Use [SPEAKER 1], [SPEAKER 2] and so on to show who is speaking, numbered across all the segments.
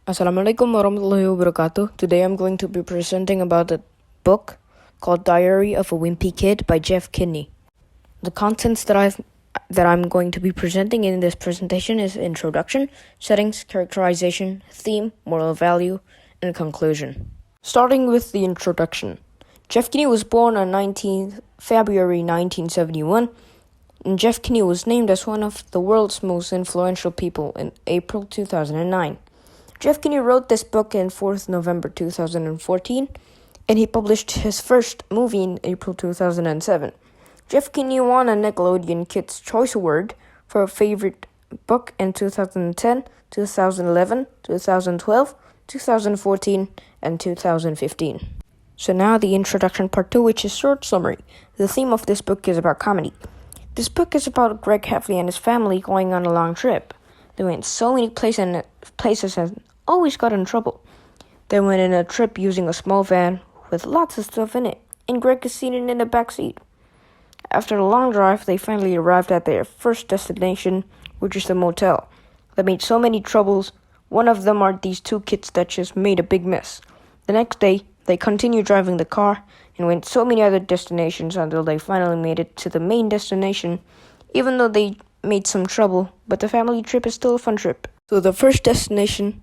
[SPEAKER 1] Assalamualaikum warahmatullahi wabarakatuh. Today I'm going to be presenting about a book called Diary of a Wimpy Kid by Jeff Kinney. The contents that I'm going to be presenting in this presentation is introduction, settings, characterization, theme, moral value, and conclusion. Starting with the introduction. Jeff Kinney was born on February 1971, and Jeff Kinney was named as one of the world's most influential people in April 2009. Jeff Kinney wrote this book in 4th November 2014, and he published his first movie in April 2007. Jeff Kinney won a Nickelodeon Kids' Choice Award for a favorite book in 2010, 2011, 2012, 2014, and 2015. So now the introduction part 2, which is short summary. The theme of this book is about comedy. This book is about Greg Heffley and his family going on a long trip. They went so many places and always got in trouble. They went on a trip using a small van with lots of stuff in it, and Greg is seated in the back seat. After a long drive, they finally arrived at their first destination, which is the motel. They made so many troubles. One of them are these two kids that just made a big mess. The next day, they continued driving the car and went so many other destinations until they finally made it to the main destination, even though they made some trouble, but the family trip is still a fun trip. So the first destination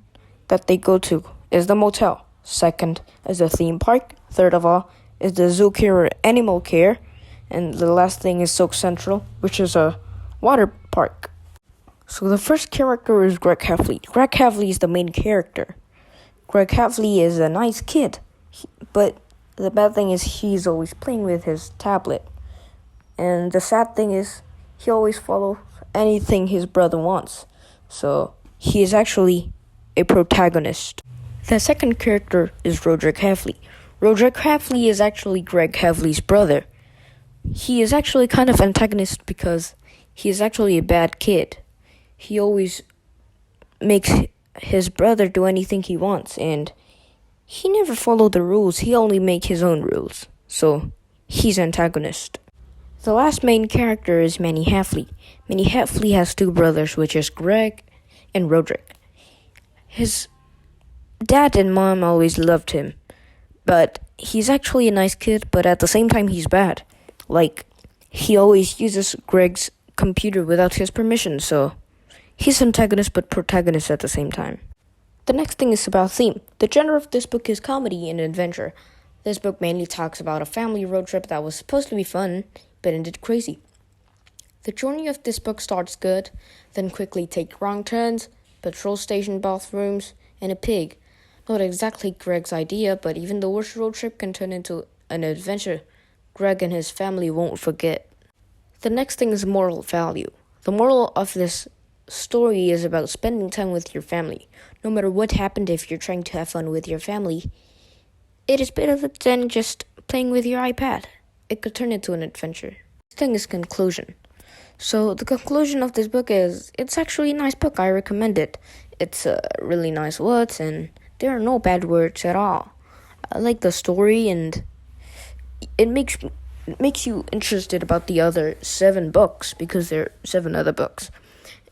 [SPEAKER 1] that they go to is the motel. Second is the theme park. Third of all is the zoo care or animal care. And the last thing is Soak Central, which is a water park. So the first character is Greg Heffley. Greg Heffley is the main character. Greg Heffley is a nice kid, but the bad thing is he's always playing with his tablet. And the sad thing is he always follows anything his brother wants. So he is actually a protagonist. The second character is Roderick Heffley. Roderick Heffley is actually Greg Heffley's brother. He is actually kind of antagonist because he is actually a bad kid. He always makes his brother do anything he wants, and he never followed the rules. He only make his own rules. So he's antagonist. The last main character is Manny Heffley. Manny Heffley has two brothers, which is Greg and Roderick. His dad and mom always loved him, but he's actually a nice kid, but at the same time he's bad. Like, he always uses Greg's computer without his permission, so he's antagonist but protagonist at the same time. The next thing is about theme. The genre of this book is comedy and adventure. This book mainly talks about a family road trip that was supposed to be fun, but ended crazy. The journey of this book starts good, then quickly take wrong turns, patrol station bathrooms, and a pig. Not exactly Greg's idea, but even the worst road trip can turn into an adventure Greg and his family won't forget. The next thing is moral value. The moral of this story is about spending time with your family. No matter what happened, if you're trying to have fun with your family, it is better than just playing with your iPad. It could turn into an adventure. The thing is conclusion. So the conclusion of this book is, it's actually a nice book. I recommend it. It's really nice words, and there are no bad words at all. I like the story, and it makes you interested about the other 7 books, because there are 7 other books.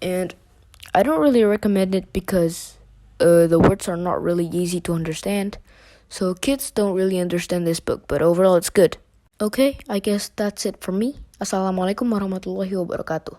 [SPEAKER 1] And I don't really recommend it because the words are not really easy to understand. So kids don't really understand this book, but overall it's good. Okay, I guess that's it from me. Assalamualaikum warahmatullahi wabarakatuh.